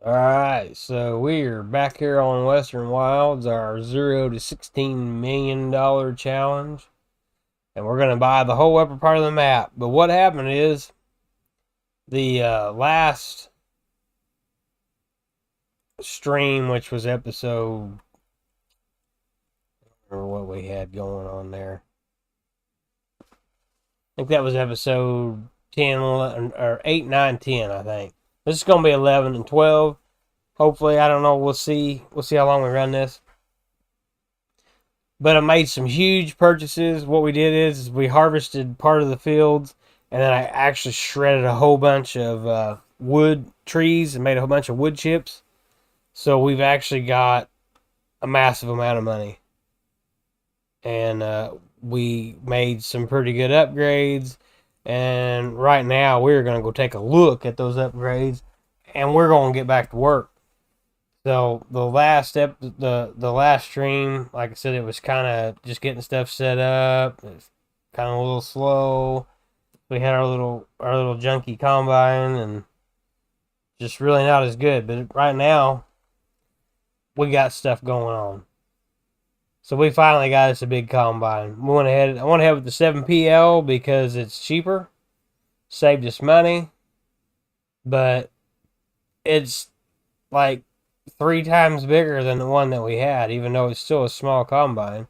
Alright, so we're back here on Western Wilds, our $0 to $16 million challenge. And we're going to buy the whole upper part of the map. But what happened is, the last stream, which was episode, or what we had going on there. I think that was episode 10, 11, or 8, 9, 10, I think. This is going to be 11 and 12. Hopefully, I don't know. We'll see. We'll see how long we run this. But I made some huge purchases. What we did is we harvested part of the fields, and then I actually shredded a whole bunch of wood trees and made a whole bunch of wood chips. So we've actually got a massive amount of money. And we made some pretty good upgrades. And right now we're going to go take a look at those upgrades, and we're going to get back to work. So the last stream, like I said, it was kind of just getting stuff set up. It's kind of a little slow. We had our little junky combine, and just really not as good. But right now, we got stuff going on. So we finally got us a big combine. I went ahead with the 7PL because it's cheaper, saved us money, but it's like 3 times bigger than the one that we had, even though it's still a small combine.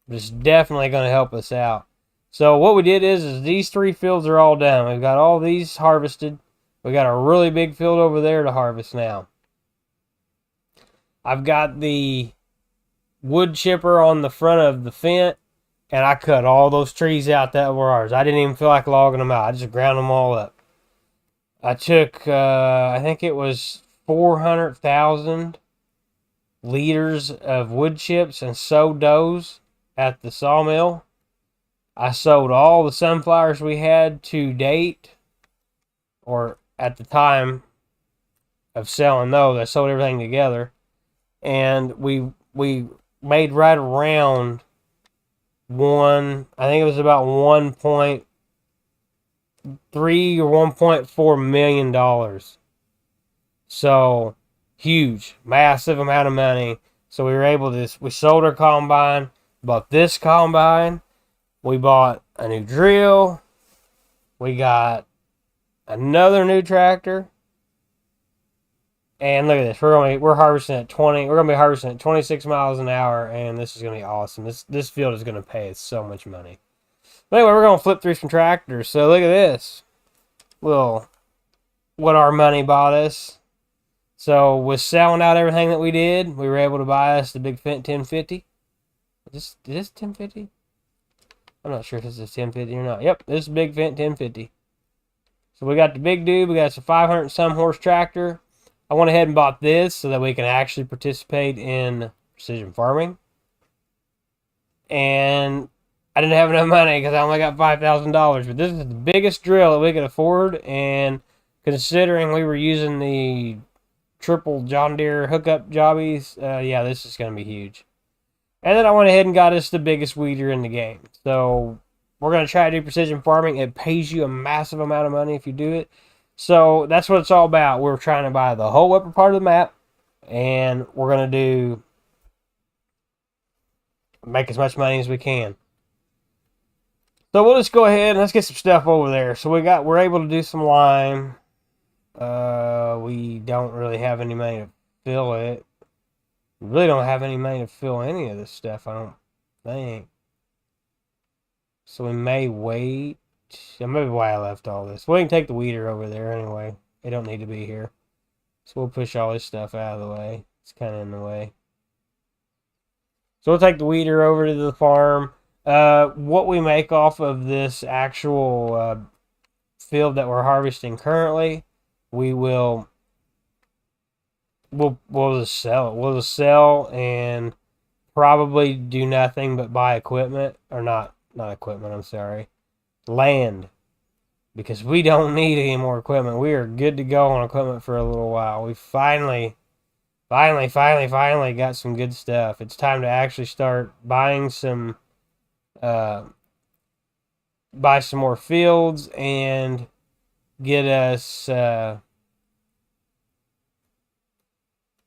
But it's definitely going to help us out. So what we did is these 3 fields are all done. We've got all these harvested. We got a really big field over there to harvest now. I've got the wood chipper on the front of the fence, and I cut all those trees out that were ours. I didn't even feel like logging them out. I just ground them all up. I took, I think it was 400,000 liters of wood chips and sowed those at the sawmill. I sold all the sunflowers we had to date, or at the time of selling those. I sold everything together, and we made right around I think it was about 1.3 or $1.4 million. So huge, massive amount of money. So we were able to, we sold our combine, bought this combine, we bought a new drill, we got another new tractor, and look at this. We're harvesting at 20. We're gonna be harvesting at 26 miles an hour, and this is gonna be awesome. This field is gonna pay us so much money. But anyway, we're gonna flip through some tractors. So look at this. Well, what our money bought us. So with selling out everything that we did, we were able to buy us the big Fendt 1050. Is this 1050? I'm not sure if this is 1050 or not. Yep, this is big Fendt 1050. So we got the big dude. We got a 500 and some horse tractor. I went ahead and bought this so that we can actually participate in precision farming. And I didn't have enough money because I only got $5,000. But this is the biggest drill that we could afford. And considering we were using the triple John Deere hookup jobbies, yeah, this is going to be huge. And then I went ahead and got us the biggest weeder in the game. So we're going to try to do precision farming. It pays you a massive amount of money if you do it. So that's what it's all about. We're trying to buy the whole upper part of the map, and we're going to make as much money as we can. So we'll just go ahead and let's get some stuff over there. So we're able to do some lime. We don't really have any money to fill it. We really don't have any money to fill any of this stuff, I don't think. So we may wait. Maybe why I left all this. We can take the weeder over there anyway. It don't need to be here. So we'll push all this stuff out of the way. It's kind of in the way. So we'll take the weeder over to the farm. What we make off of this actual field that we're harvesting currently, we'll just sell it. We'll just sell and probably do nothing but buy equipment, or not equipment. I'm sorry. Land, because we don't need any more equipment. We are good to go on equipment for a little while. We finally got some good stuff. It's time to actually start buying some buy some more fields and get us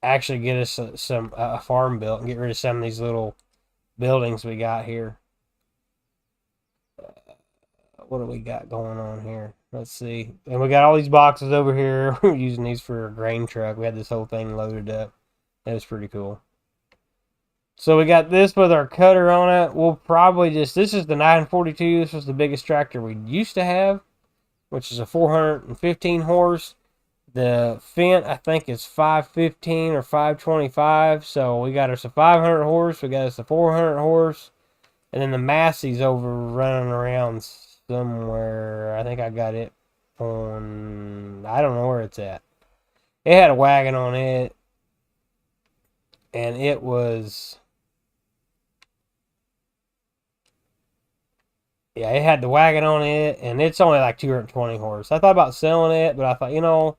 actually get us some a farm built and get rid of some of these little buildings we got here. What do we got going on here? Let's see. And we got all these boxes over here. We're using these for a grain truck. We had this whole thing loaded up. It was pretty cool. So we got this with our cutter on it. We'll probably just, this is the 942. This was the biggest tractor we used to have, which is a 415 horse. The Fendt, I think, is 515 or 525. So we got us a 500 horse. We got us a 400 horse. And then the Massey's over running around somewhere. I think I got it on, I don't know where it's at. It had a wagon on it. And it was, yeah, it had the wagon on it. And it's only like 220 horse. I thought about selling it, but I thought, you know,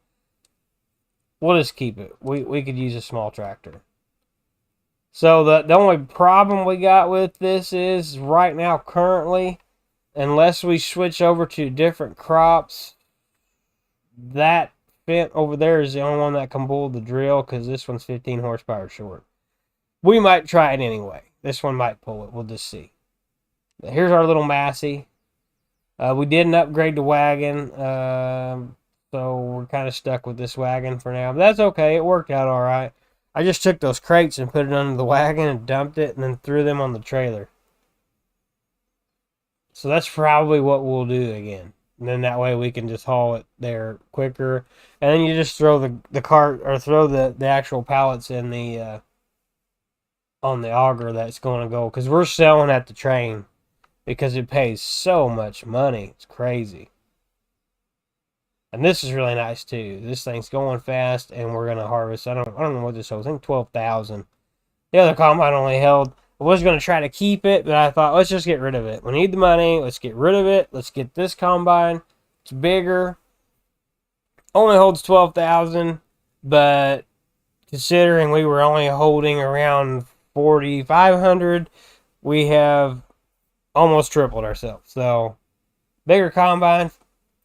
we'll just keep it. We could use a small tractor. So the only problem we got with this is right now, currently, unless we switch over to different crops, that Fendt over there is the only one that can pull the drill because this one's 15 horsepower short. We might try it anyway. This one might pull it. We'll just see. Here's our little Massey. We didn't upgrade the wagon, so we're kind of stuck with this wagon for now. But that's okay. It worked out all right. I just took those crates and put it under the wagon and dumped it and then threw them on the trailer. So that's probably what we'll do again. And then that way we can just haul it there quicker. And then you just throw the cart, or throw the actual pallets in the on the auger that's going to go. Because we're selling at the train because it pays so much money. It's crazy. And this is really nice too. This thing's going fast, and we're gonna harvest. I don't know what this holds. I think 12,000. The other combine only held. I was gonna try to keep it, but I thought, let's just get rid of it. We need the money. Let's get rid of it. Let's get this combine. It's bigger. Only holds 12,000, but considering we were only holding around 4,500, we have almost tripled ourselves. So bigger combine,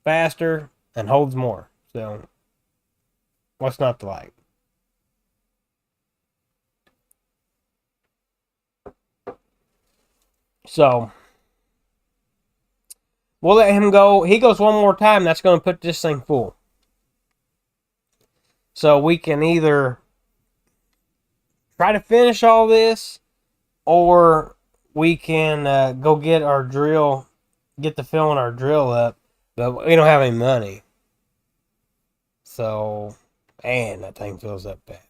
faster, and holds more. So, what's not to like? So, we'll let him go. He goes one more time. That's going to put this thing full. So, we can either try to finish all this, or we can go get our drill, get the filling our drill up. But we don't have any money. So, man, that thing fills up fast.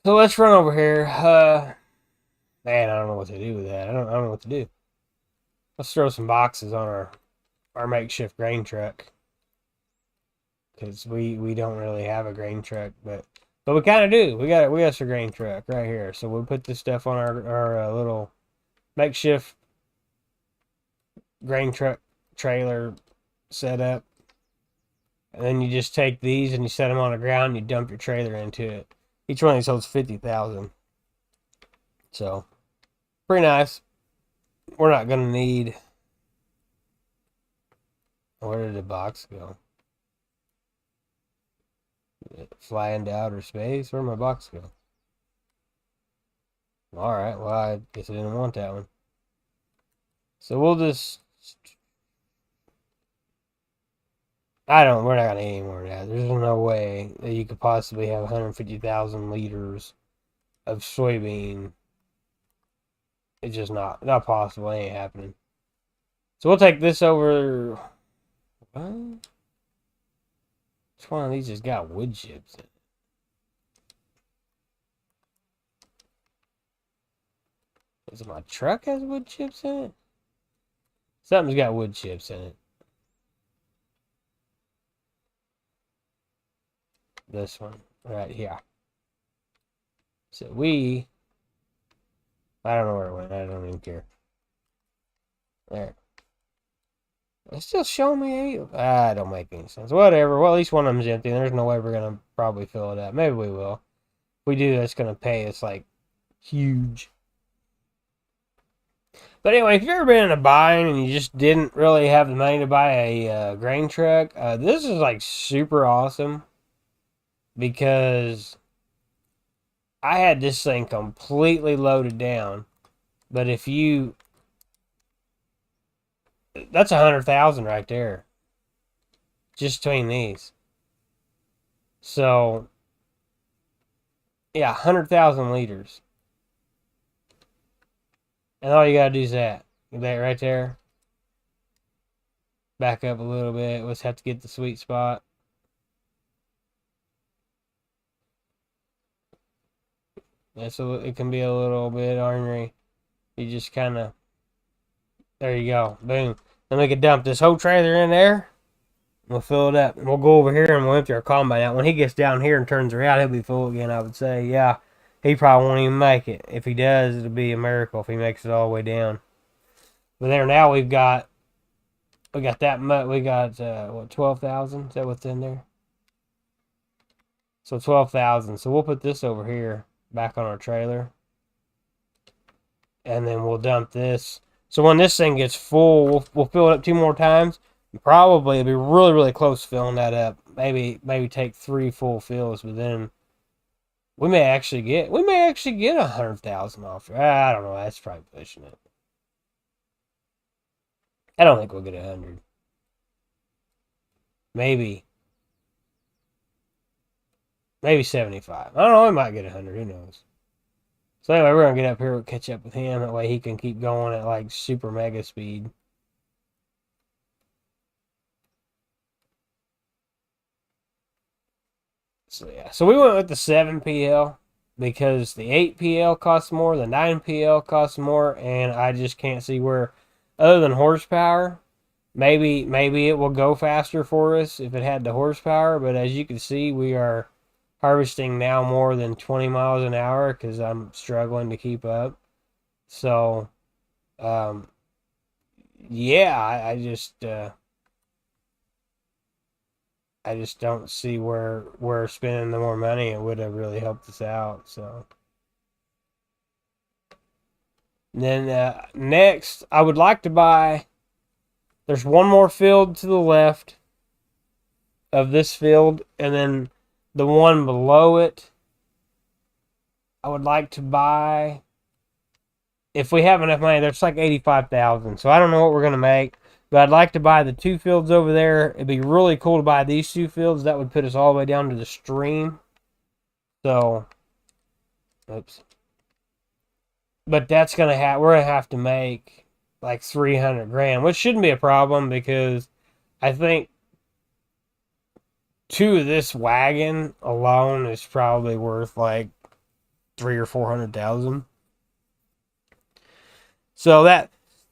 So let's run over here. Man, I don't know what to do with that. I don't know what to do. Let's throw some boxes on our makeshift grain truck. Because we don't really have a grain truck, but we kind of do. We got a grain truck right here. So we'll put this stuff on our little makeshift grain truck trailer setup. And then you just take these and you set them on the ground and you dump your trailer into it. Each one of these holds 50,000. So, pretty nice. We're not going to need... Where did the box go? Fly into outer space? Where'd my box go? Alright, well, I guess I didn't want that one. So we'll just... we're not going to eat any more of that. There's no way that you could possibly have 150,000 liters of soybean. It's just not possible. It ain't happening. So we'll take this over. What? Which one of these has got wood chips in it? Is it my truck has wood chips in it? Something's got wood chips in it. This one right here. So I don't know where it went. I don't even care. There. It's still showing me 8. Don't make any sense. Whatever. Well, at least one of them's empty. There's no way we're going to probably fill it up. Maybe we will. If we do, that's going to pay us like huge. But anyway, if you've ever been in a bind and you just didn't really have the money to buy a grain truck, this is like super awesome. because I had this thing completely loaded down. But if you, that's 100,000 right there, just between these. So yeah, 100,000 liters, and all you gotta do is that. That right there. Back up a little bit. Let's have to get the sweet spot. Yeah, so it can be a little bit ornery. You just kind of, there you go. Boom. Then we can dump this whole trailer in there. We'll fill it up. And we'll go over here and we'll empty our combine out. When he gets down here and turns around, he'll be full again, I would say. Yeah, he probably won't even make it. If he does, it'll be a miracle if he makes it all the way down. But there now we got that much. We got, what, 12,000? Is that what's in there? So 12,000. So we'll put this over here back on our trailer. And then we'll dump this. So when this thing gets full, we'll fill it up 2 more times. Probably it'll be really, really close filling that up. Maybe take 3 full fills, but then we may actually get 100,000 off. I don't know. That's probably pushing it. I don't think we'll get 100. Maybe 75. I don't know. We might get 100. Who knows? So anyway, we're gonna get up here. We'll catch up with him. That way he can keep going at like super mega speed. So yeah, so we went with the 7 PL because the 8 PL costs more, the 9 PL costs more, and I just can't see where, other than horsepower, maybe it will go faster for us if it had the horsepower. But as you can see, we are harvesting now more than 20 miles an hour because I'm struggling to keep up. So, yeah, I just don't see where spending the more money it would have really helped us out. So then next, I would like to buy. There's one more field to the left of this field, and then the one below it. I would like to buy. If we have enough money, there's like 85,000. So I don't know what we're gonna make. But I'd like to buy the 2 fields over there. It'd be really cool to buy these 2 fields. That would put us all the way down to the stream. So, oops. But that's we're gonna have to make like 300 grand, which shouldn't be a problem because I think 2 of this wagon alone is probably worth like 300,000 or 400,000. So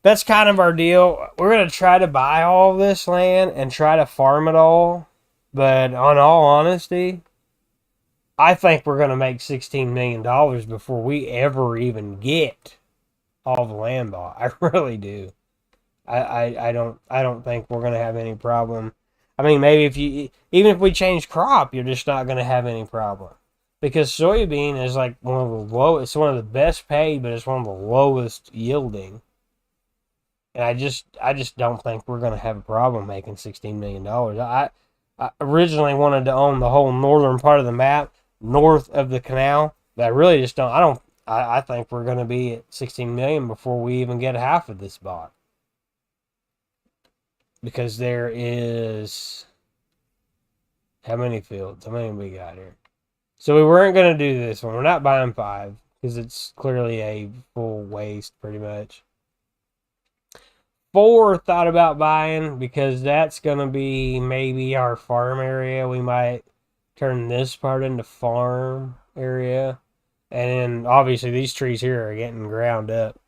that's kind of our deal. We're going to try to buy all this land and try to farm it all. But on all honesty, I think we're going to make $16 million before we ever even get all the land bought. I really do. I don't think we're going to have any problem. I mean, maybe even if we change crop, you're just not going to have any problem. Because soybean is like one of the lowest, it's one of the best paid, but it's one of the lowest yielding. And I just don't think we're going to have a problem making $16 million. I originally wanted to own the whole northern part of the map, north of the canal, but I really just don't. I think we're going to be at 16 million before we even get half of this bought. Because there is, how many fields? How many we got here? So we weren't going to do this one. We're not buying 5 because it's clearly a full waste pretty much. 4 thought about buying because that's going to be maybe our farm area. We might turn this part into farm area. And then obviously these trees here are getting ground up.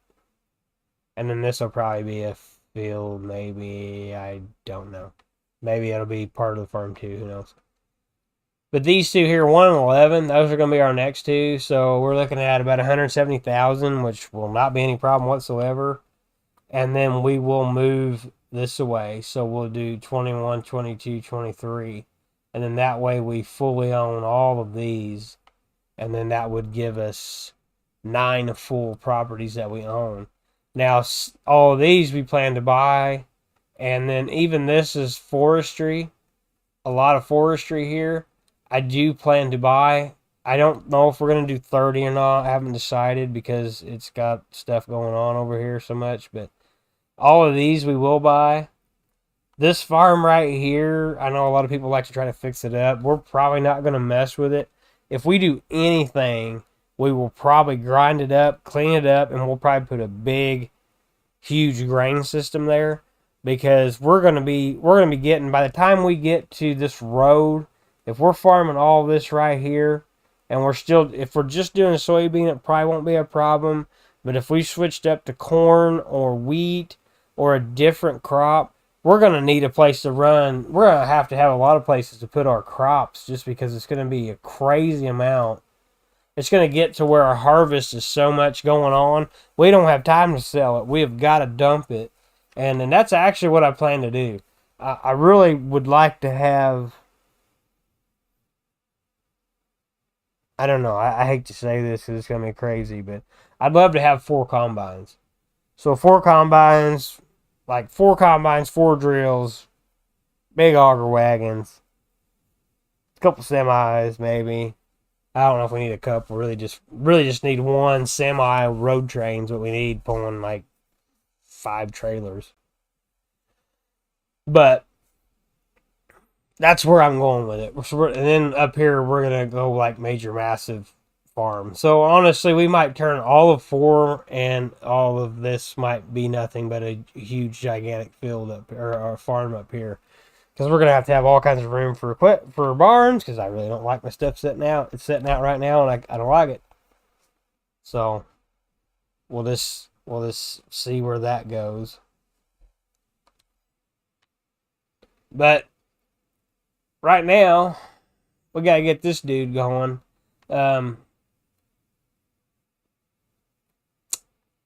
And then this will probably be a field, maybe. I don't know. Maybe it'll be part of the farm too. Who knows? But these 2 here, 1 and 11, those are going to be our next 2. So we're looking at about 170,000, which will not be any problem whatsoever. And then we will move this away. So we'll do 21, 22, 23. And then that way we fully own all of these. And then that would give us 9 full properties that we own. Now, all of these we plan to buy. And then even this is forestry. A lot of forestry here. I do plan to buy. I don't know if we're going to do 30 or not. I haven't decided because it's got stuff going on over here so much. But all of these we will buy. This farm right here, I know a lot of people like to try to fix it up. We're probably not going to mess with it. If we do anything, we will probably grind it up, clean it up, and we'll probably put a big, huge grain system there because we're gonna be getting, by the time we get to this road, if we're farming all this right here, and if we're just doing soybean, it probably won't be a problem. But if we switched up to corn or wheat or a different crop, we're going to need a place to run. We're going to have a lot of places to put our crops just because it's going to be a crazy amount. It's going to get to where our harvest is so much going on, we don't have time to sell it. We have got to dump it. And that's actually what I plan to do. I really would like to have, I don't know, I hate to say this because it's going to be crazy, but I'd love to have 4 combines. So 4 combines, like 4 combines, 4 drills, big auger wagons, a couple semis maybe. I don't know if we need a couple. Really just need one semi road trains. What we need pulling like 5 trailers. But that's where I'm going with it. And then up here we're gonna go like major massive farm. So honestly, we might turn all of 4, and all of this might be nothing but a huge gigantic field up or farm up here. Because we're gonna have all kinds of room for barns. Because I really don't like my stuff sitting out. It's sitting out right now, and I don't like it. So we'll just see where that goes. But right now, we gotta get this dude going. Um,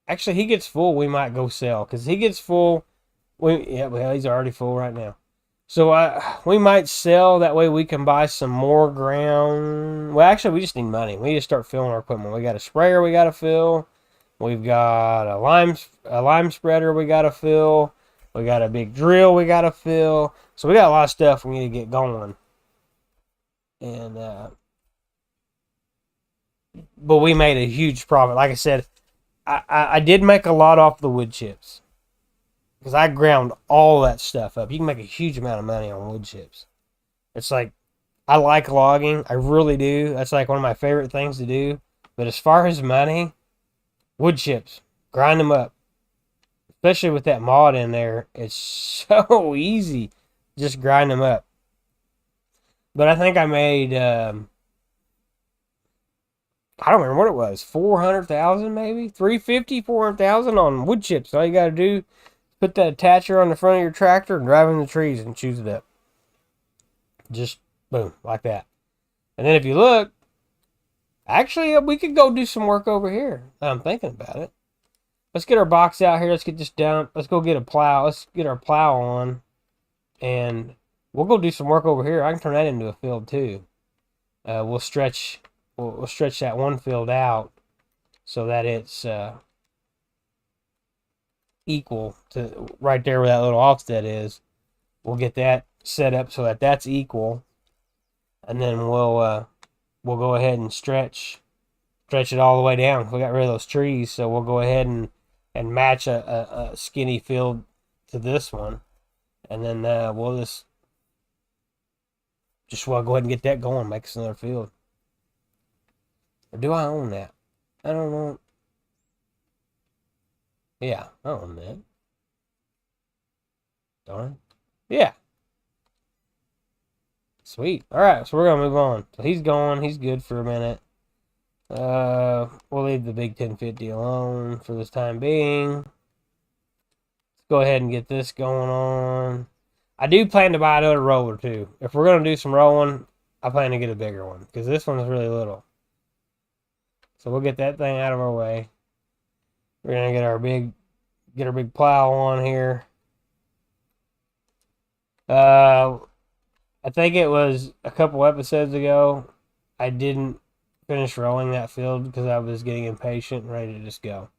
Actually, he gets full. We might go sell because he gets full. Well, he's already full right now. So we might sell. That way we can buy some more ground. Well, actually, we just need money. We need to start filling our equipment. We got a sprayer we got to fill. We've got a lime spreader we got to fill. We got a big drill we got to fill. So we got a lot of stuff we need to get going. And but we made a huge profit. Like I said, I did make a lot off the wood chips because I ground all that stuff up. You can make a huge amount of money on wood chips. It's like, I like logging. I really do. That's like one of my favorite things to do. But as far as money, wood chips, grind them up. Especially with that mod in there, it's so easy. Just grind them up. But I think I made, I don't remember what it was, 400,000 maybe? 350, 400,000 on wood chips. All you got to do, put that attacher on the front of your tractor and drive in the trees and choose it up. Just boom, like that. And then if you look, actually, we could go do some work over here. I'm thinking about it. Let's get our box out here. Let's get this down. Let's go get a plow. Let's get our plow on. And we'll go do some work over here. I can turn that into a field too. We'll stretch that one field out so that it's equal to right there where that little offset is. We'll get that set up so that that's equal, and then we'll go ahead and stretch it all the way down. We got rid of those trees, so we'll go ahead and match a skinny field to this one, and then we'll just go ahead and get that going, make us another field. Or do I own that? I don't know. Yeah, I own that. Darn. Yeah. Sweet. Alright, so we're going to move on. So he's gone. He's good for a minute. We'll leave the big 1050 alone for this time being. Let's go ahead and get this going on. I do plan to buy another roller too. If we're going to do some rolling, I plan to get a bigger one because this one's really little. So we'll get that thing out of our way. We're going to get our big plow on here. I think it was a couple episodes ago, I didn't finish rolling that field because I was getting impatient and ready to just go.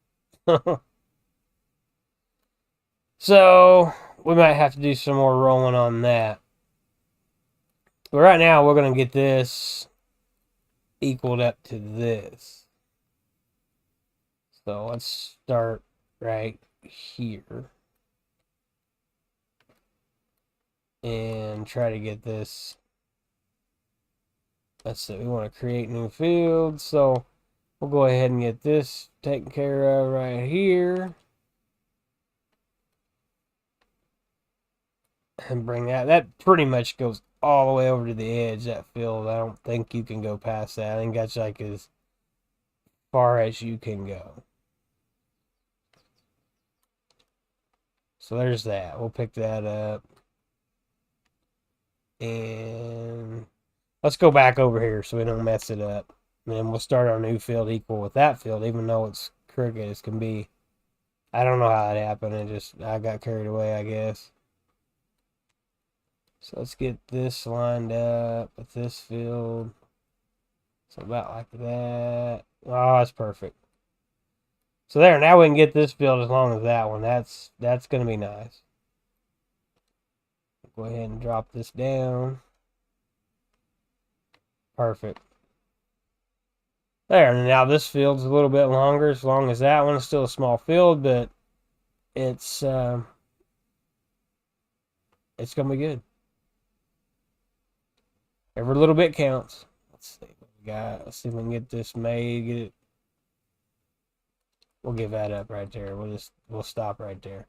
So we might have to do some more rolling on that. But right now, we're going to get this equaled up to this. So let's start right here. And try to get this. Let's see, we want to create new fields. So we'll go ahead and get this taken care of right here. And bring that. That pretty much goes all the way over to the edge, that field. I don't think you can go past that. I think that's like as far as you can go. So there's that. We'll pick that up. And let's go back over here so we don't mess it up. And then we'll start our new field equal with that field, even though it's crooked as can be. I don't know how it happened. I got carried away, I guess. So let's get this lined up with this field. So about like that. Oh, that's perfect. So there, now we can get this field as long as that one. That's going to be nice. Go ahead and drop this down. Perfect. There, and now this field's a little bit longer, as long as that one is still a small field, but it's going to be good. Every little bit counts. Let's see what we got. Let's see if we can get this made. Get it. We'll give that up right there. We'll stop right there.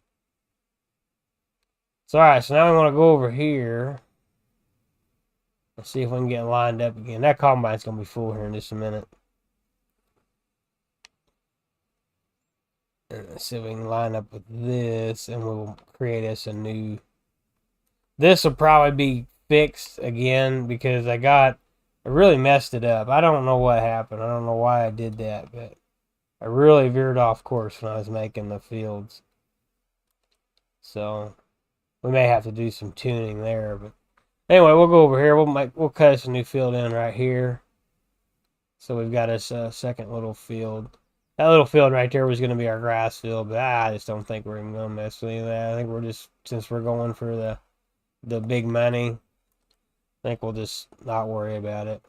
So alright, so now we want to go over here. Let's see if we can get lined up again. That combine's gonna be full here in just a minute. And let's see if we can line up with this, and we'll create us a new. This will probably be fixed again because I really messed it up. I don't know what happened. I don't know why I did that, but I really veered off course when I was making the fields. So we may have to do some tuning there, but anyway, we'll go over here. We'll cut us a new field in right here. So we've got us a second little field. That little field right there was going to be our grass field, but I just don't think we're even going to mess with any of that. I think we're just, since we're going for the big money, I think we'll just not worry about it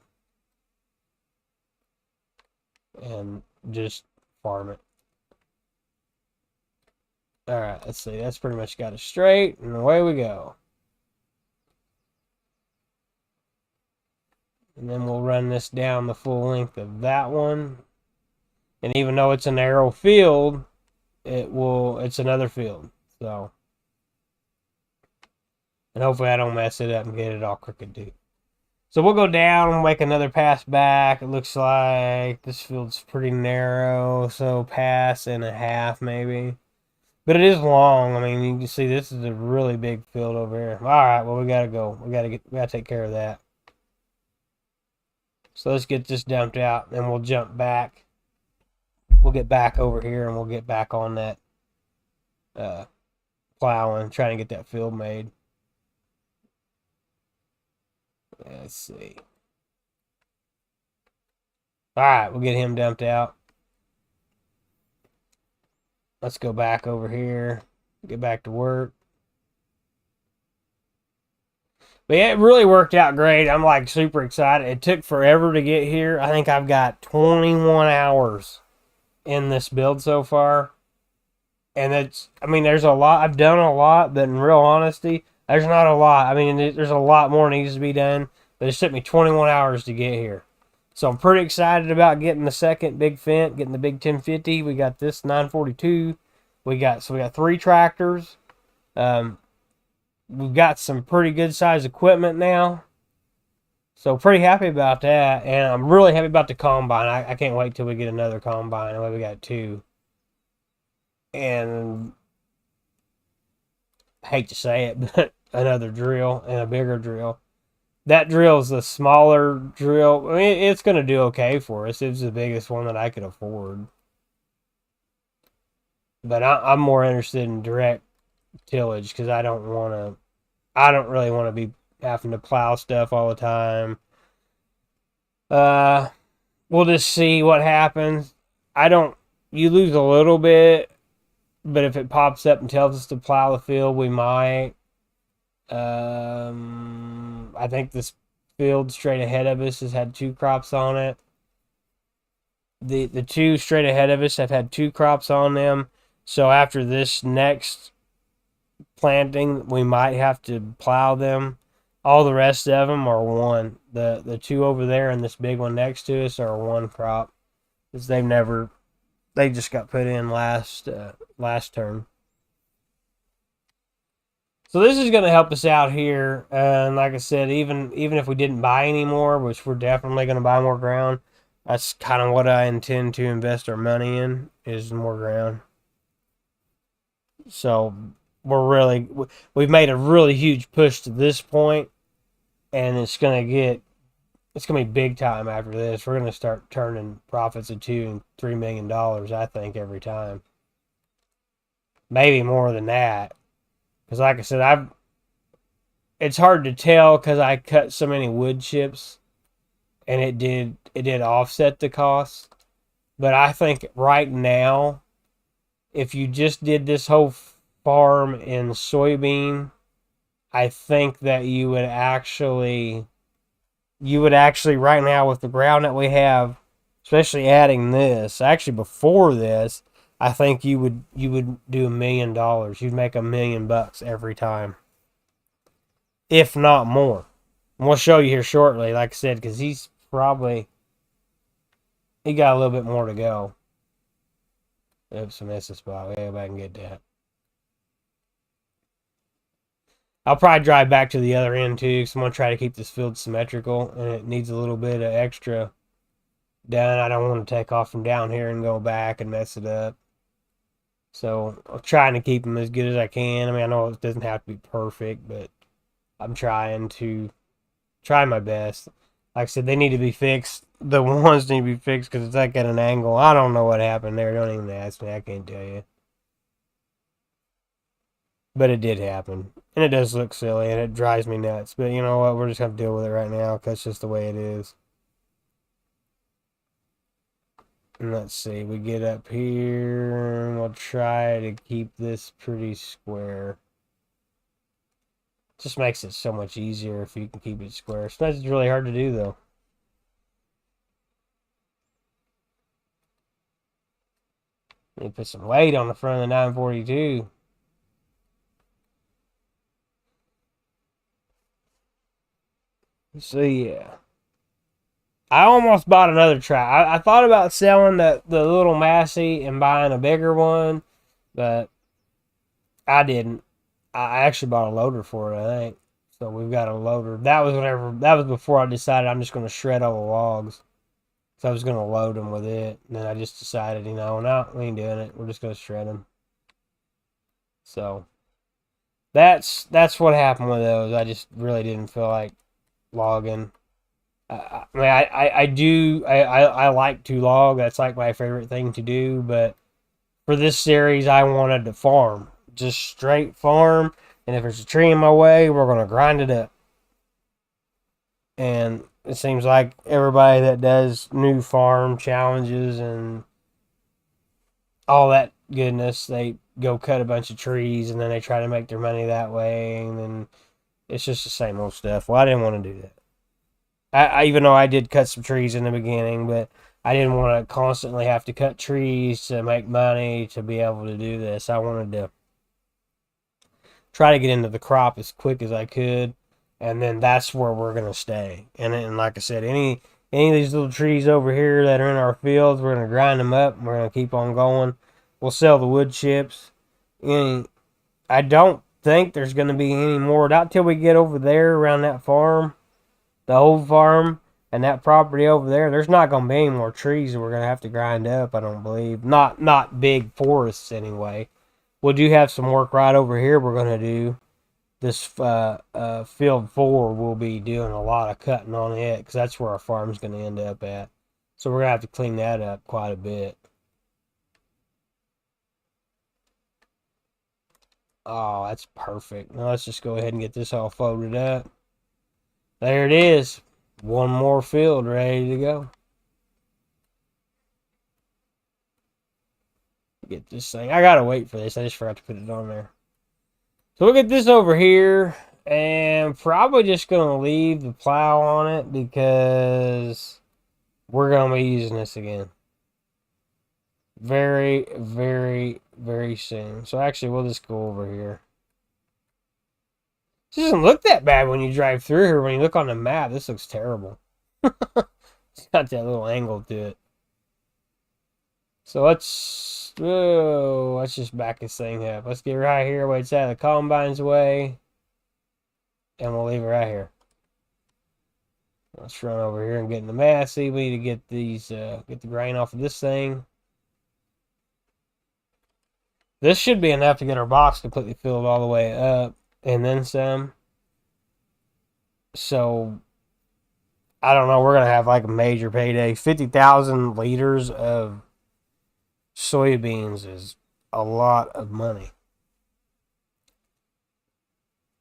and just farm it. Alright, let's see. That's pretty much got it straight, and away we go. And then we'll run this down the full length of that one. And even though it's a narrow field, it's another field. So, and hopefully I don't mess it up and get it all crooked too. So we'll go down and make another pass back. It looks like this field's pretty narrow, so pass and a half maybe. But it is long. I mean, you can see this is a really big field over here. All right, well we gotta go. We gotta take care of that. So let's get this dumped out, and we'll jump back. We'll get back over here, and we'll get back on that plowing, trying to get that field made. Let's see. All right, we'll get him dumped out. Let's go back over here, get back to work. But yeah, it really worked out great. I'm like super excited. It took forever to get here. I think I've got 21 hours in this build so far. And there's a lot. I've done a lot, but in real honesty, there's not a lot. I mean, there's a lot more needs to be done. But it took me 21 hours to get here. So I'm pretty excited about getting the second big Fendt, getting the big 1050. We got this 942. We got 3 tractors. We've got some pretty good size equipment now. So pretty happy about that. And I'm really happy about the combine. I can't wait till we get another combine. We got 2. And I hate to say it, but another drill and a bigger drill. That drill is the smaller drill. I mean, it's going to do okay for us. It's the biggest one that I could afford. But I'm more interested in direct tillage because I don't really want to be having to plow stuff all the time. We'll just see what happens. You lose a little bit, but if it pops up and tells us to plow the field, we might. I think this field straight ahead of us has had 2 crops on it. The 2 straight ahead of us have had 2 crops on them. So after this next planting, we might have to plow them. All the rest of them are one. The 2 over there and this big one next to us are 1 crop. Because they just got put in last term. So this is going to help us out here. And like I said, even if we didn't buy any more, which we're definitely going to buy more ground, that's kind of what I intend to invest our money in, is more ground. So we've made a really huge push to this point, and it's going to be big time after this. We're going to start turning profits of $2 and $3 million, I think, every time. Maybe more than that. Because like I said, it's hard to tell because I cut so many wood chips, and it did offset the cost. But I think right now, if you just did this whole farm in soybean, I think that you would actually right now, with the ground that we have, especially adding this, actually before this, I think you would do $1 million. You'd make $1 million every time, if not more. And we'll show you here shortly, like I said, because he got a little bit more to go. Oops, I missed the spot. We'll go back and get that. I'll probably drive back to the other end too, because I'm going to try to keep this field symmetrical, and it needs a little bit of extra done. I don't want to take off from down here and go back and mess it up. So I'm trying to keep them as good as I can. I mean, I know it doesn't have to be perfect, but I'm trying my best. Like I said, they need to be fixed. The ones need to be fixed because it's like at an angle. I don't know what happened there. Don't even ask me. I can't tell you. But it did happen. And it does look silly, and it drives me nuts. But you know what? We're just going to deal with it right now because it's just the way it is. And let's see. We get up here, and we'll try to keep this pretty square. Just makes it so much easier if you can keep it square. Sometimes it's really hard to do, though. Let me put some weight on the front of the 942. So yeah, I almost bought another track. I thought about selling the little Massey and buying a bigger one, but I didn't. I actually bought a loader for it, I think. So we've got a loader. That was before I decided I'm just going to shred all the logs. So I was going to load them with it, and then I just decided, no, we ain't doing it. We're just going to shred them. So that's what happened with those. I just really didn't feel like logging. I mean, I like to log. That's like my favorite thing to do. But for this series, I wanted to farm, just straight farm. And if there's a tree in my way, we're gonna grind it up. And it seems like everybody that does new farm challenges and all that goodness, they go cut a bunch of trees and then they try to make their money that way, and then it's just the same old stuff. Well, I didn't want to do that. I even though I did cut some trees in the beginning, but I didn't want to constantly have to cut trees to make money to be able to do this. I wanted to try to get into the crop as quick as I could, and then that's where we're gonna stay. And like I said, any of these little trees over here that are in our fields, we're gonna grind them up, and we're gonna keep on going. We'll sell the wood chips. And I don't think there's gonna be any more, not till we get over there around that farm, the old farm, and that property over there. There's not gonna be any more trees that we're gonna have to grind up, I don't believe. Not big forests anyway. We do have some work right over here we're going to do. This field 4, we'll be doing a lot of cutting on it because that's where our farm's going to end up at. So we're going to have to clean that up quite a bit. Oh, that's perfect. Now let's just go ahead and get this all folded up. There it is. One more field ready to go. Get this thing. I gotta wait for this. I just forgot to put it on there. So we'll get this over here, And probably just going to leave the plow on it because we're going to be using this again. Very, very, very soon. So actually, we'll just go over here. This doesn't look that bad when you drive through here. When you look on the map, this looks terrible. It's got that little angle to it. So let's just back this thing up. Let's get right here where it's at, the combine's way. And we'll leave it right here. Let's run over here and get in the Massey. We need to get these, get the grain off of this thing. This should be enough to get our box completely filled all the way up. And then some. So, I don't know. We're going to have like a major payday. 50,000 liters of soybeans is a lot of money.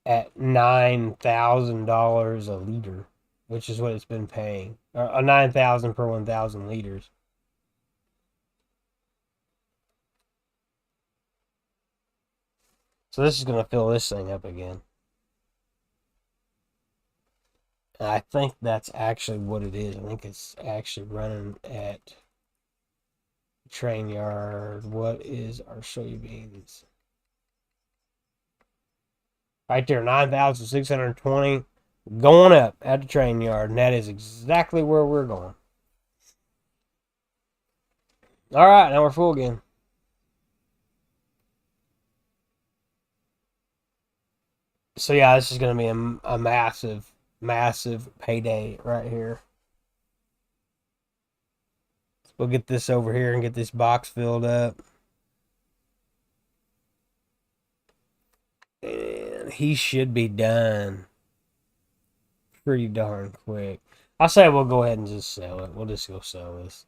At $9,000 a liter, which is what it's been paying. $9,000 per 1,000 liters. So this is going to fill this thing up again. And I think that's actually what it is. I think it's actually running at train yard. What is our soybeans? Right there, 9,620 going up at the train yard. And that is exactly where we're going. All right, now we're full again. So yeah, this is going to be a massive, massive payday right here. We'll get this over here and get this box filled up. And he should be done pretty darn quick. I say we'll go ahead and just sell it. We'll just go sell this.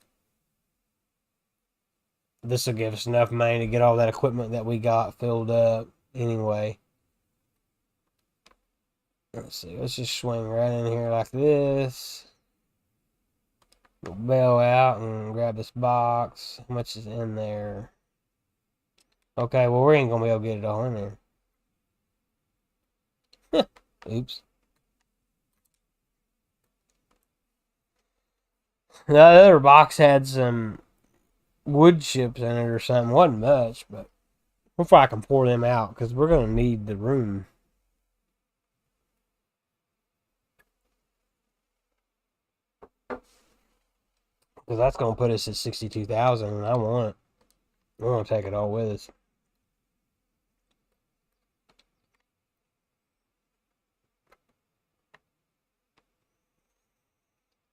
This will give us enough money to get all that equipment that we got filled up anyway. Let's see. Let's just swing right in here like this. We'll bail out and grab this box. How much is in there? Okay, well, we ain't going to be able to get it all in there. Oops. The other box had some wood chips in it or something. Wasn't much, but hopefully I can pour them out because we're going to need the room. Because that's going to put us at 62,000, and I want it. We're going to take it all with us.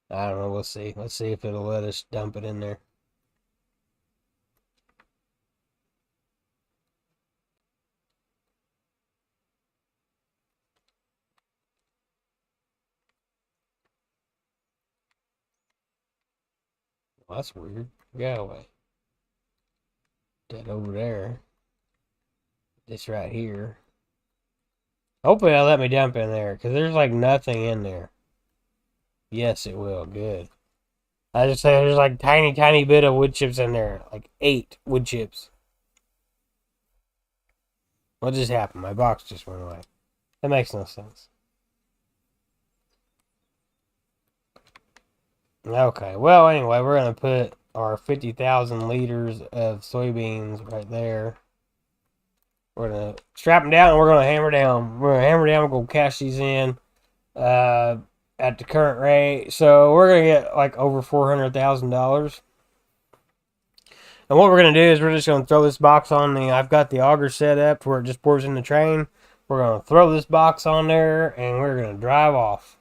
I don't know. We'll see. Let's see if it'll let us dump it in there. Well, that's weird. Get away. That over there. This right here. Hopefully it'll let me dump in there, because there's like nothing in there. Yes, it will. Good. I just say there's like tiny, tiny bit of wood chips in there. Like 8 wood chips. What just happened? My box just went away. That makes no sense. Okay, well, anyway, we're going to put our 50,000 liters of soybeans right there. We're going to strap them down and we're going to hammer down. We're going to hammer down. We're going to cash these in at the current rate. So we're going to get like over $400,000. And what we're going to do is we're just going to throw this box on the, I've got the auger set up where it just pours in the train. We're going to throw this box on there and we're going to drive off.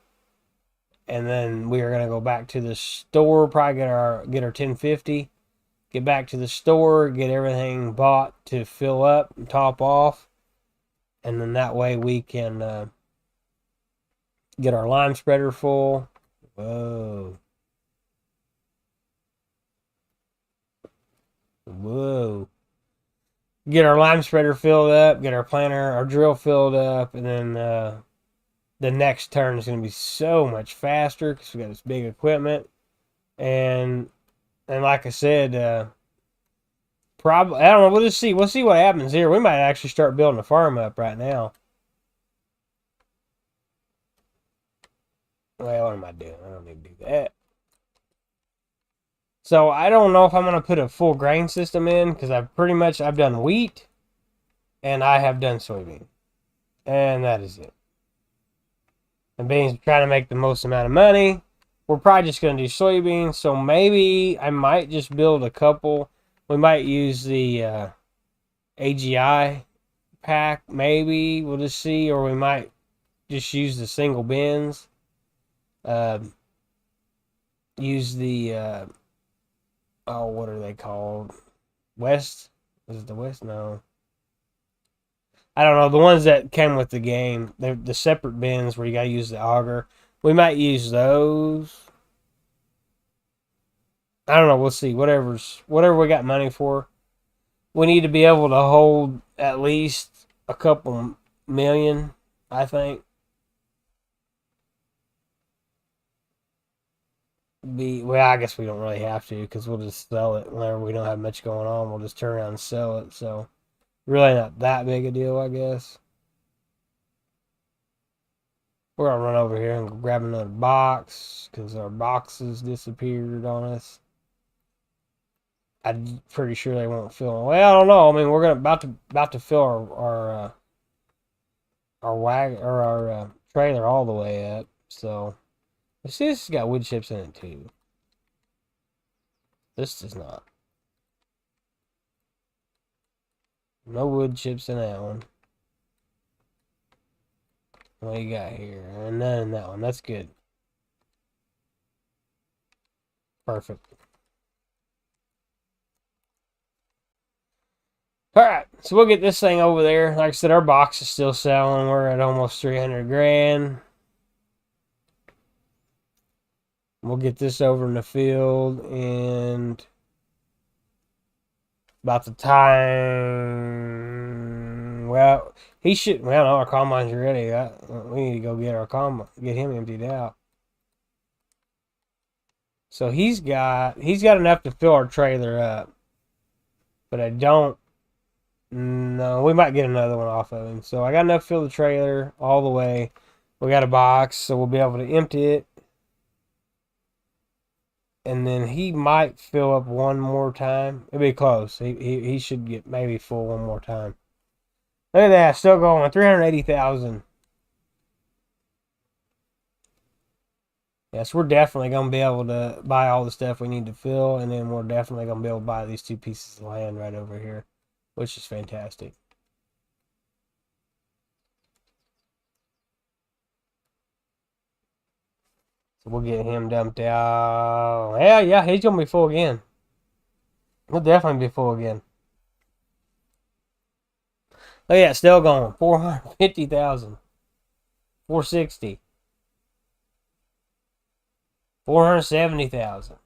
And then we are going to go back to the store, probably get our 1050, get back to the store, get everything bought to fill up and top off. And then that way we can get our lime spreader full. Whoa. Whoa. Get our lime spreader filled up, get our planter, our drill filled up, and then the next turn is going to be so much faster because we got this big equipment. And like I said, probably, I don't know, we'll just see. We'll see what happens here. We might actually start building a farm up right now. Well, what am I doing? I don't need to do that. So I don't know if I'm gonna put a full grain system in because I've done wheat and I have done soybean, and that is it. And being trying to make the most amount of money, we're probably just gonna do soybeans. So maybe I might just build a couple. We might use the AGI pack. Maybe we'll just see, or we might just use the single bins. Uh, use the oh, what are they called? West? Is it the West? No. I don't know. The ones that came with the game, they're the separate bins where you got to use the auger. We might use those. I don't know. We'll see. Whatever we got money for. We need to be able to hold at least a couple million, I think. Well, I guess we don't really have to because we'll just sell it whenever we don't have much going on. We'll just turn around and sell it. So really not that big a deal, I guess. We're gonna run over here and grab another box because our boxes disappeared on us. I'm pretty sure they won't fill. Well, I don't know. I mean, we're about to fill our wagon or our trailer all the way up. So let's see. This has got wood chips in it too. This does not. No wood chips in that one. What you got here? And none in that one. That's good. Perfect. Alright, so we'll get this thing over there. Like I said, our box is still selling. We're at almost 300 grand. We'll get this over in the field and about the time. Well, he should. Well, no, our combine's ready. We need to go get our combine, get him emptied out. So he's got enough to fill our trailer up, but I don't. No, we might get another one off of him. So I got enough to fill the trailer all the way. We got a box, so we'll be able to empty it. And then he might fill up one more time. It'll be close. He should get maybe full one more time. Look at that, still going. 380,000. Yes, we're definitely going to be able to buy all the stuff we need to fill, and then we're definitely going to be able to buy these 2 pieces of land right over here, which is fantastic. So we'll get him dumped out. Yeah, he's going to be full again. He'll definitely be full again. Oh yeah, still going. 450,000. 460. 470,000.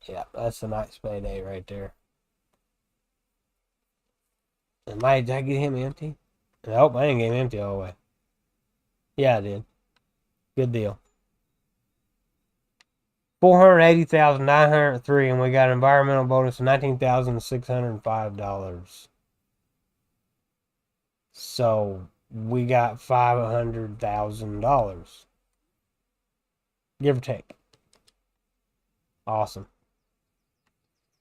Yeah, that's a nice payday right there. And did I get him empty? Nope, I didn't get him empty all the way. Yeah, I did. Good deal. 480,903, and we got an environmental bonus of $19,605. So we got $500,000, give or take. Awesome.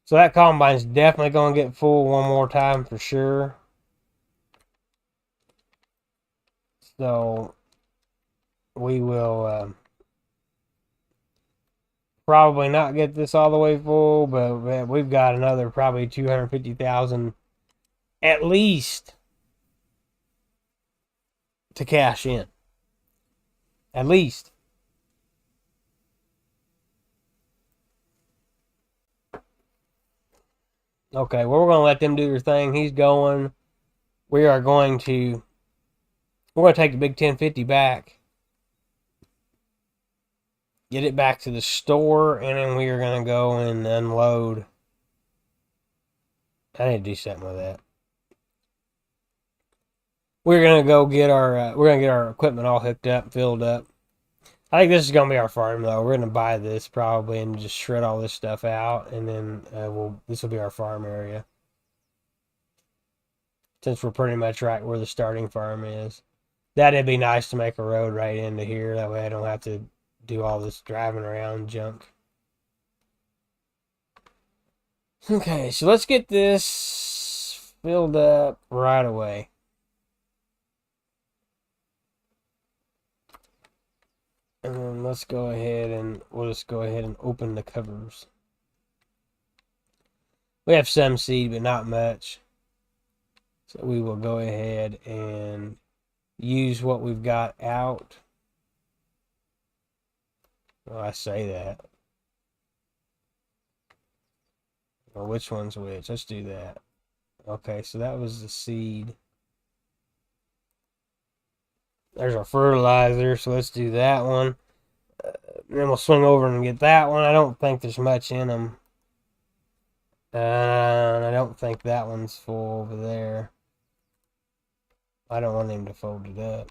So that combine's definitely going to get full one more time for sure. So we will probably not get this all the way full, but we've got another probably 250,000 at least to cash in. At least. Okay, well, we're going to let them do their thing. He's going. We're going to take the big 1050 back. Get it back to the store, and then we are going to go and unload. I need to do something with that. We're going to go get our equipment all hooked up, filled up. I think this is going to be our farm, though. We're going to buy this probably and just shred all this stuff out, and then this will be our farm area. Since we're pretty much right where the starting farm is. That'd be nice to make a road right into here. That way I don't have to do all this driving around junk. Okay, so let's get this filled up right away. And then let's go ahead and we'll just go ahead and open the covers. We have some seed, but not much. So we will go ahead and use what we've got out. Well, I say that. Well, which one's which? Let's do that. Okay, so that was the seed. There's our fertilizer, so let's do that one. Then we'll swing over and get that one. I don't think there's much in them. And I don't think that one's full over there. I don't want him to fold it up.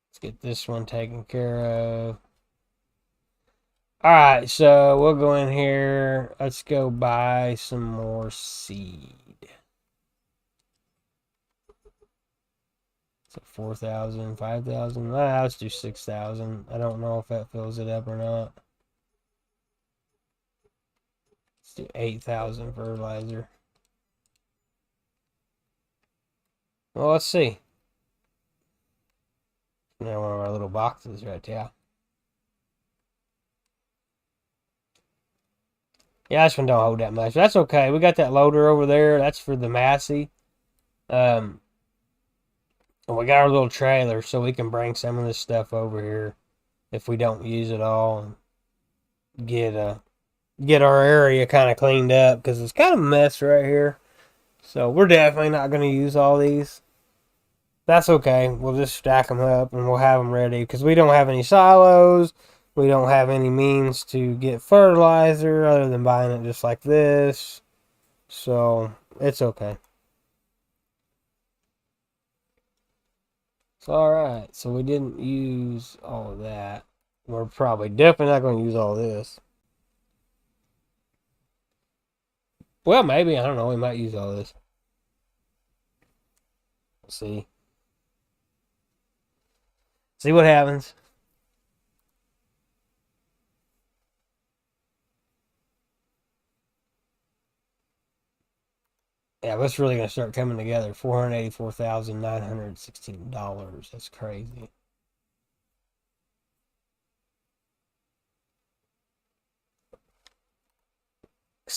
Let's get this one taken care of. Alright, so we'll go in here. Let's go buy some more seed. So 4,000, 5,000. Let's do 6,000. I don't know if that fills it up or not. Let's do 8,000 fertilizer. Well, let's see. Now one of our little boxes right there. Yeah, this one don't hold that much. That's okay. We got that loader over there. That's for the Massey. And we got our little trailer, so we can bring some of this stuff over here if we don't use it all, and get our area kind of cleaned up, because it's kind of a mess right here. So we're definitely not going to use all these. That's okay. We'll just stack them up and we'll have them ready, because we don't have any silos. We don't have any means to get fertilizer other than buying it just like this. So it's okay. It's alright. So we didn't use all of that. We're probably definitely not going to use all this. Well, maybe. I don't know. We might use all this. We'll see. See what happens. Yeah, that's really going to start coming together. $484,916. That's crazy.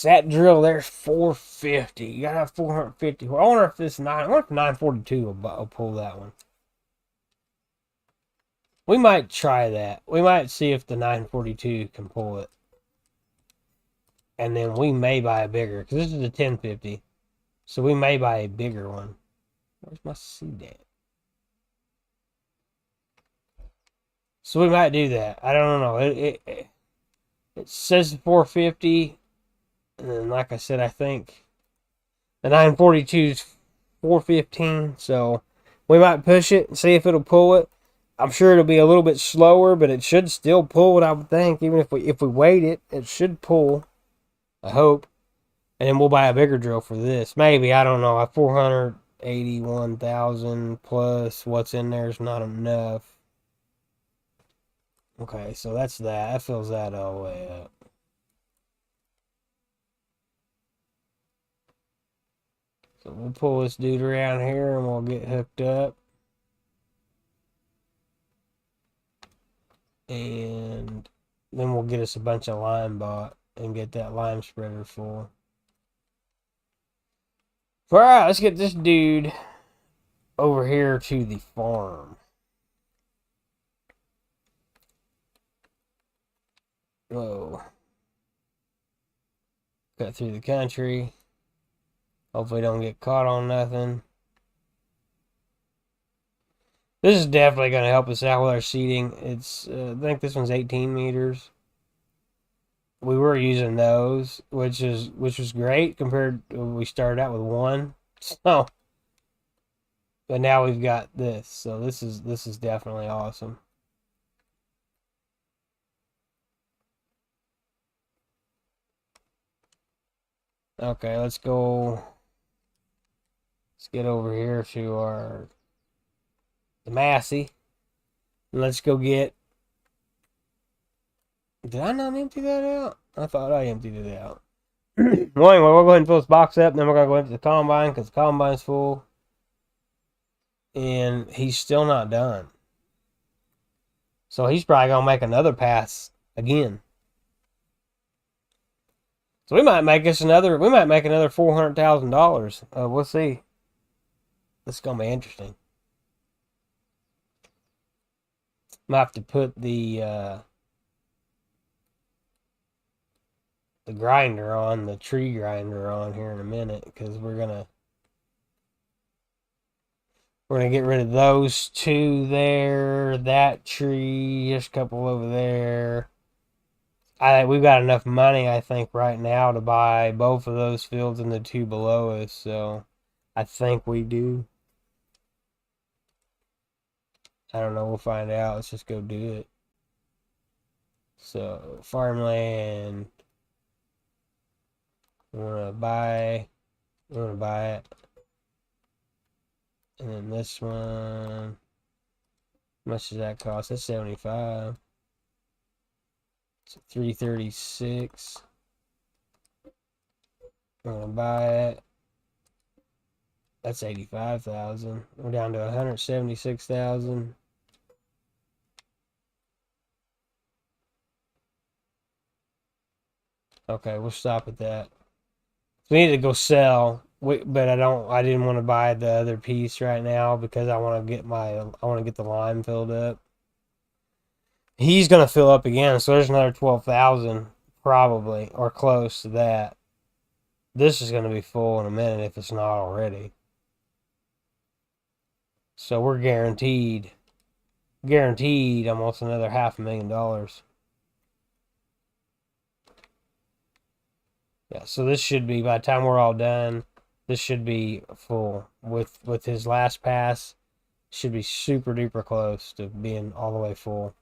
That drill there's 450. You gotta have 450. I wonder if this 9. I wonder if 942 will pull that one. We might try that. We might see if the 942 can pull it. And then we may buy a bigger, because this is a 1050. So we may buy a bigger one. Where's my seed at? So we might do that. I don't know. It says 450. And then, like I said, I think the 942 is 415. So we might push it and see if it'll pull it. I'm sure it'll be a little bit slower, but it should still pull it, I would think. Even if we wait it, it should pull. I hope. And then we'll buy a bigger drill for this. Maybe, I don't know. 481,000 plus what's in there is not enough. Okay, so that's that. That fills that all the way up. So we'll pull this dude around here and we'll get hooked up. And then we'll get us a bunch of lime bought and get that lime spreader full. Alright, let's get this dude over here to the farm. Whoa. Cut through the country. Hopefully don't get caught on nothing. This is definitely going to help us out with our seeding. It's I think this one's 18 meters. We were using those, which was great compared to when we started out with one. So, but now we've got this. So this is definitely awesome. Okay, let's go. Let's get over here to the Massey. And let's go get. Did I not empty that out? I thought I emptied it out. Well, anyway, we'll go ahead and fill this box up. And then we're going to go into the combine because the combine's full. And he's still not done. So he's probably going to make another pass again. So we might make another $400,000. We'll see. This is going to be interesting. Might have to put the grinder on, the tree grinder on here in a minute, because we're gonna get rid of those two there, that tree, just a couple over there. We've got enough money, I think, right now to buy both of those fields and the two below us, so I think we do. I don't know, we'll find out. Let's just go do it. So, farmland. We want to buy it. And then this one, how much does that cost? That's 75. So 336. I'm gonna buy it. That's 85,000. We're down to 176,000. Okay, we'll stop at that. So we need to go sell. But I didn't want to buy the other piece right now because I want to get the line filled up. He's gonna fill up again, so there's another 12,000 probably, or close to that. This is gonna be full in a minute if it's not already. So we're guaranteed almost another $500,000. Yeah, so this should be, by the time we're all done, this should be full. With his last pass, should be super duper close to being all the way full.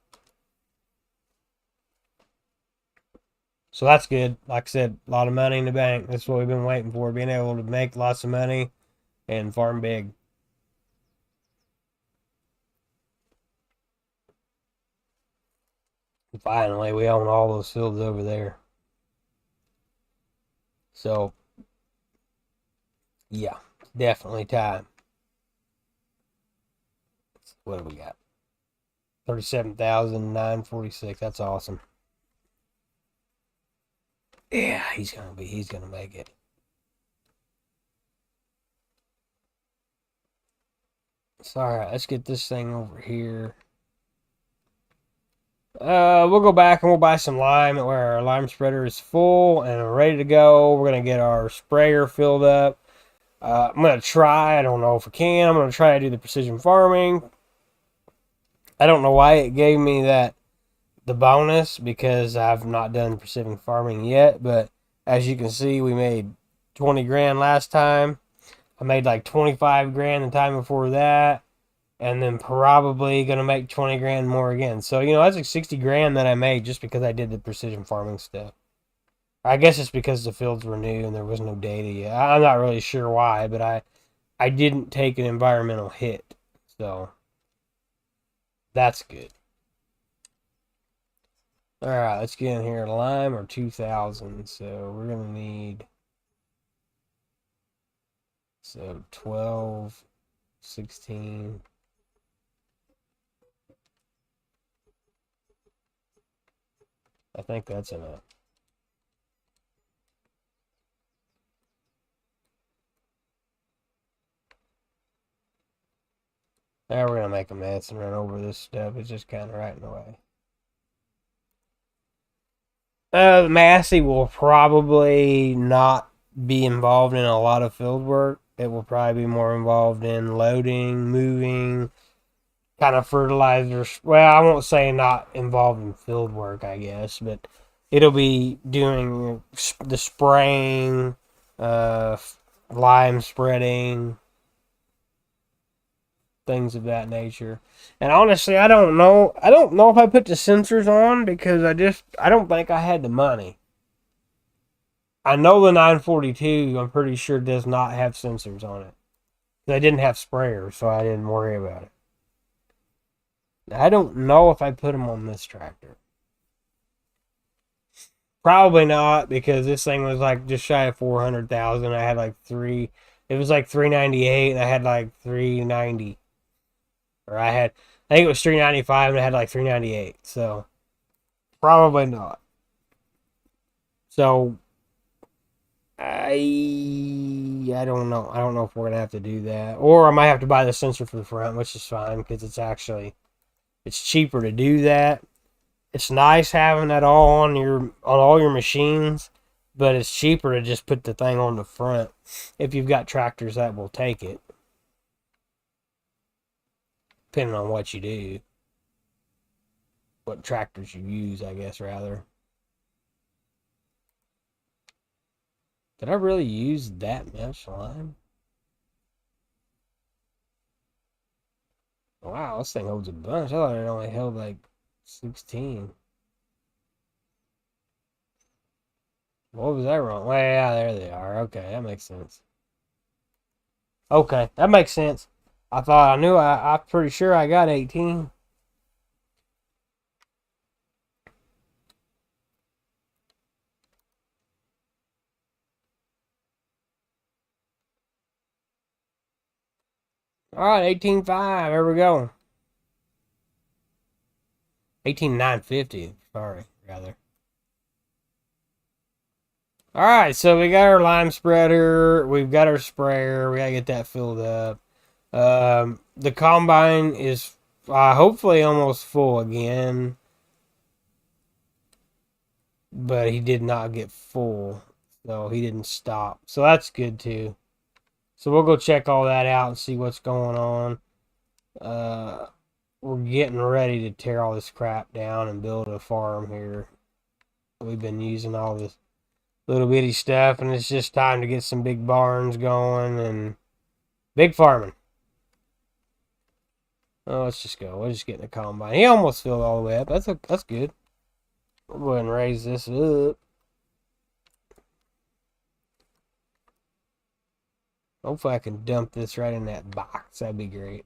So that's good. Like I said, a lot of money in the bank. That's what we've been waiting for, being able to make lots of money and farm big. And finally, we own all those fields over there. So, yeah, definitely time. What do we got? 37,946. That's awesome. Yeah, he's gonna make it. So, all right, let's get this thing over here. We'll go back and we'll buy some lime where our lime spreader is full and we're ready to go. We're gonna get our sprayer filled up. I'm gonna try. I don't know if I can. I'm gonna try to do the precision farming. I don't know why it gave me the bonus because I've not done precision farming yet. But as you can see, we made 20 grand last time. I made like 25 grand the time before that. And then probably going to make 20 grand more again. So, that's like 60 grand that I made just because I did the precision farming stuff. I guess it's because the fields were new and there was no data yet. I'm not really sure why, but I didn't take an environmental hit. So, that's good. Alright, let's get in here. Lime or 2,000. So, we're going to need... So, 12, 16... I think that's enough. Now we're going to make a mess and run over this stuff. It's just kind of right in the way. The Massey will probably not be involved in a lot of field work. It will probably be more involved in loading, moving, kind of fertilizers. Well, I won't say not involved in field work, I guess, but it'll be doing the spraying, lime spreading, things of that nature. And honestly, I don't know if I put the sensors on because I don't think I had the money. I know the 942, I'm pretty sure, does not have sensors on it. They didn't have sprayers, so I didn't worry about it. I don't know if I put them on this tractor. Probably not, because this thing was like just shy of 400,000. I had like three. It was like 398, and I had like 390. Or I think it was 395, and I had like 398. So probably not. So I don't know. I don't know if we're gonna have to do that, or I might have to buy the sensor for the front, which is fine because it's cheaper to do that. It's nice having that all on all your machines, but it's cheaper to just put the thing on the front if you've got tractors that will take it, depending on what you do, what tractors you use, I guess, rather. Did I really use that much line? Wow, this thing holds a bunch. I thought it only held like 16. What was that wrong? Well, yeah, there they are. Okay, that makes sense. Okay, that makes sense. I'm pretty sure I got 18. All right, 18.5. There we go. 18.950. Sorry, rather. All right, so we got our lime spreader. We've got our sprayer. We gotta get that filled up. The combine is hopefully almost full again, but he did not get full, so he didn't stop. So that's good too. So we'll go check all that out and see what's going on. We're getting ready to tear all this crap down and build a farm here. We've been using all this little bitty stuff, and it's just time to get some big barns going and big farming. Oh, let's just go. We'll just get in the combine. He almost filled all the way up. That's good. We'll go ahead and raise this up. Hopefully I can dump this right in that box. That'd be great.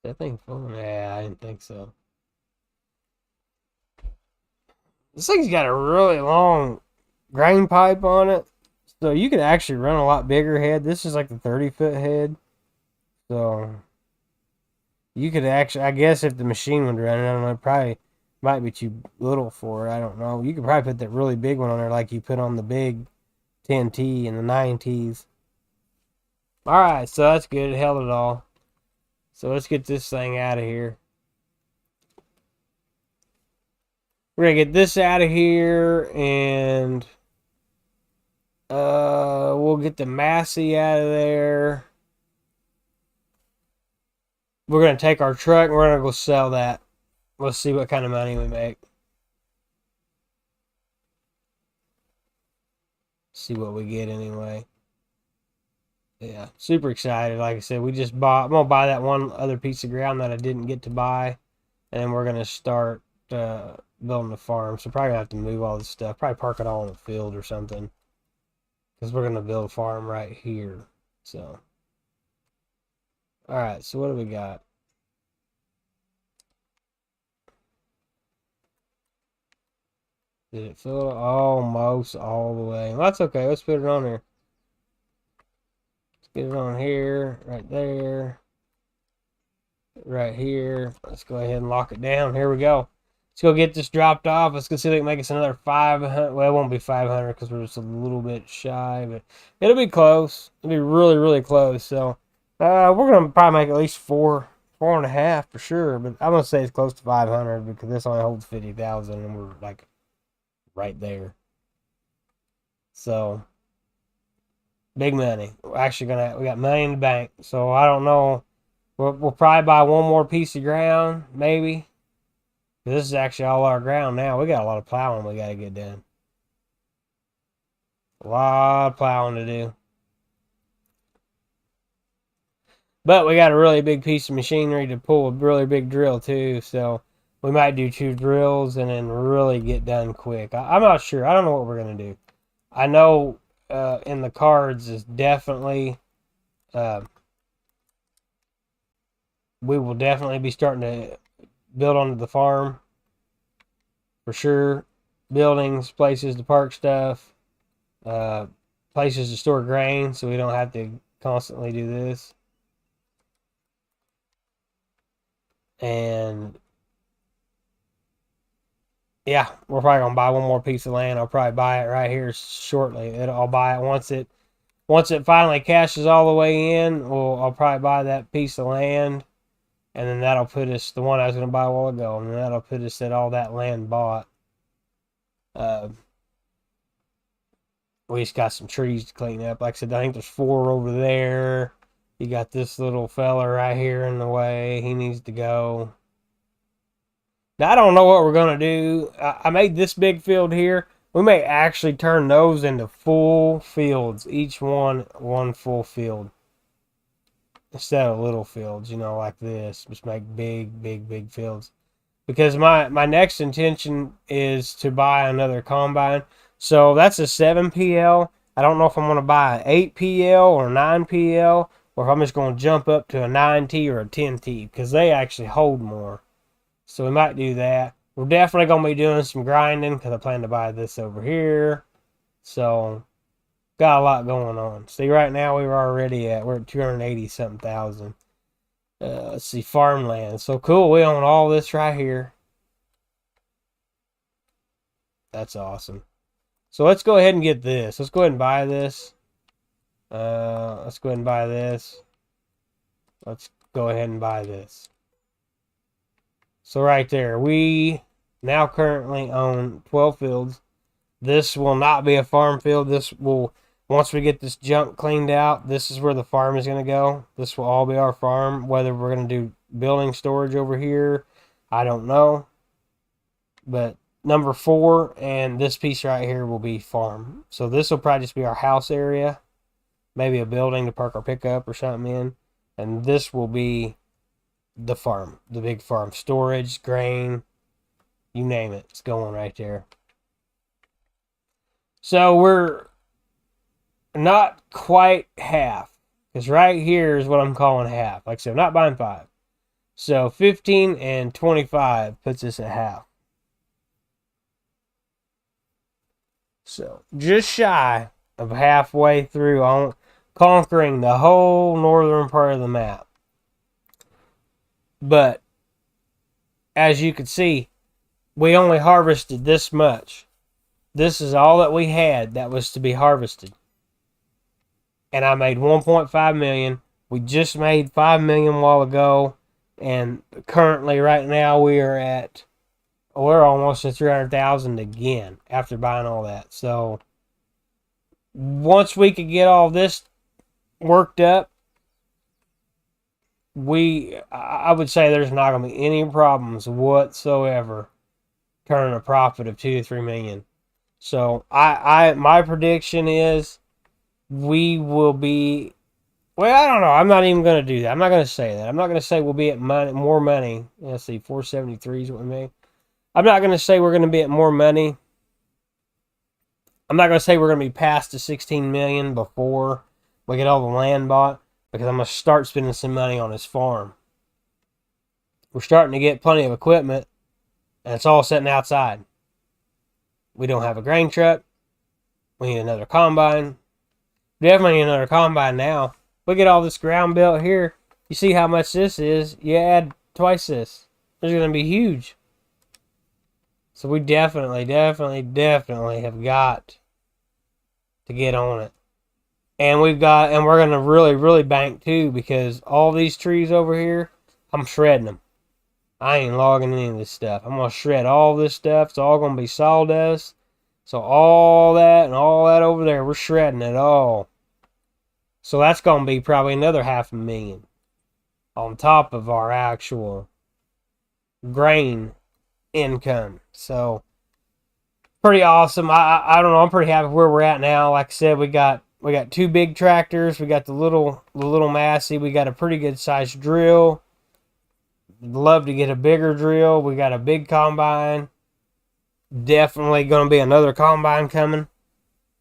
That thing full? Yeah, I didn't think so. This thing's got a really long grain pipe on it. So you could actually run a lot bigger head. This is like the 30-foot head. So you could actually, I guess if the machine would run it, I don't know, it probably might be too little for it. I don't know. You could probably put that really big one on there like you put on the big 10T and the 9Ts. Alright, so that's good. It held it all. So let's get this thing out of here. We're going to get this out of here, and we'll get the Massey out of there. We're going to take our truck, and we're going to go sell that. Let's see what kind of money we make. See what we get anyway. Yeah, super excited. Like I said, I'm going to buy that one other piece of ground that I didn't get to buy, and then we're going to start building the farm. So probably going to have to move all this stuff. Probably park it all in the field or something, because we're going to build a farm right here. So, all right, so what do we got? Did it fill almost all the way? Well, that's okay. Let's put it on there. Let's get it on here, right there, right here. Let's go ahead and lock it down. Here we go. Let's go get this dropped off. Let's go see if we can make us another 500. Well, it won't be 500 because we're just a little bit shy, but it'll be close. It'll be really, really close. So we're going to probably make at least 4.5 for sure, but I'm going to say it's close to 500 because this only holds 50,000 and we're like right there. So big money. We're actually we got money in the bank. So I don't know. We'll probably buy one more piece of ground, maybe. This is actually all our ground now. We got a lot of plowing we got to get done. A lot of plowing to do. But we got a really big piece of machinery to pull a really big drill too. So we might do 2 drills and then really get done quick. I'm not sure. I don't know what we're going to do. I know in the cards is definitely... we will definitely be starting to build onto the farm. For sure. Buildings, places to park stuff. Places to store grain so we don't have to constantly do this. And yeah, we're probably gonna buy one more piece of land. I'll probably buy it right here shortly. I'll buy it once it finally cashes all the way in. I'll probably buy that piece of land, and then that'll put us the one I was gonna buy a while ago, and then that'll put us at all that land bought. We just got some trees to clean up. Like I said, I think there's 4 over there. You got this little fella right here in the way. He needs to go. Now, I don't know what we're going to do. I made this big field here. We may actually turn those into full fields. Each one full field. Instead of little fields, you know, like this. Just make big fields. Because my next intention is to buy another combine. So that's a 7PL. I don't know if I'm going to buy an 8PL or 9PL. Or if I'm just going to jump up to a 9T or a 10T. Because they actually hold more. So we might do that. We're definitely going to be doing some grinding because I plan to buy this over here. So, got a lot going on. See, right now we're at 280 something thousand. Let's see, farmland. So cool, we own all this right here. That's awesome. So let's go ahead and get this. Let's go ahead and buy this. Let's go ahead and buy this. Let's go ahead and buy this. So right there, we now currently own 12 fields. This will not be a farm field. This will, once we get this junk cleaned out, this is where the farm is going to go. This will all be our farm. Whether we're going to do building storage over here, I don't know. But number 4 and this piece right here will be farm. So this will probably just be our house area. Maybe a building to park our pickup or something in. And this will be the farm, the big farm. Storage, grain, you name it. It's going right there. So we're not quite half. Because right here is what I'm calling half. Like I said, I'm not buying 5. So 15 and 25 puts us at half. So just shy of halfway through on conquering the whole northern part of the map. But as you can see, we only harvested this much. This is all that we had that was to be harvested. And I made 1.5 million. We just made 5 million a while ago. And currently right now we're almost at 300,000 again after buying all that. So once we could get all this worked up, I would say there's not going to be any problems whatsoever turning a profit of 2 to 3 million. So my prediction is we will be, well, I don't know. I'm not even going to do that. I'm not going to say that. I'm not going to say we'll be at more money. Let's see, 473 is what we made. I'm not going to say we're going to be at more money. I'm not going to say we're going to be past the 16 million before we get all the land bought. Because I'm going to start spending some money on this farm. We're starting to get plenty of equipment. And it's all sitting outside. We don't have a grain truck. We need another combine. We definitely need another combine now. We get all this ground built here. You see how much this is. You add twice this. It's going to be huge. So we definitely have got to get on it. And we're going to really bank too, because all these trees over here, I'm shredding them. I ain't logging any of this stuff. I'm going to shred all this stuff. It's all going to be sawdust. So all that and all that over there, we're shredding it all. So that's going to be probably another 500,000 on top of our actual grain income. So pretty awesome. I don't know. I'm pretty happy where we're at now. Like I said, we got two big tractors. We got the little Massey. We got a pretty good sized drill. Love to get a bigger drill. We got a big combine. Definitely going to be another combine coming.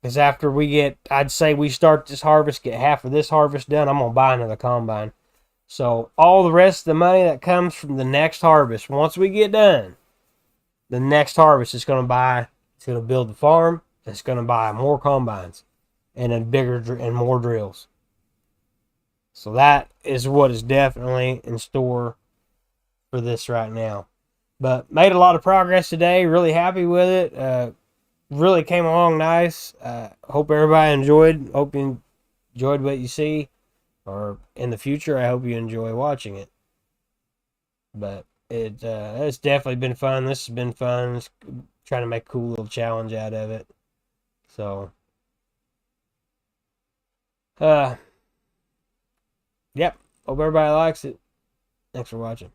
Because after I'd say we start this harvest, get half of this harvest done, I'm going to buy another combine. So all the rest of the money that comes from the next harvest, once we get done, the next harvest is going to build the farm. It's going to buy more combines and a bigger and more drills. So that is what is definitely in store for this right now. But made a lot of progress today. Really happy with it. Really came along nice. Hope everybody enjoyed. Hope you enjoyed what you see. Or in the future, I hope you enjoy watching it. But it's definitely been fun. This has been fun. It's trying to make a cool little challenge out of it. So, yep. Hope everybody likes it. Thanks for watching.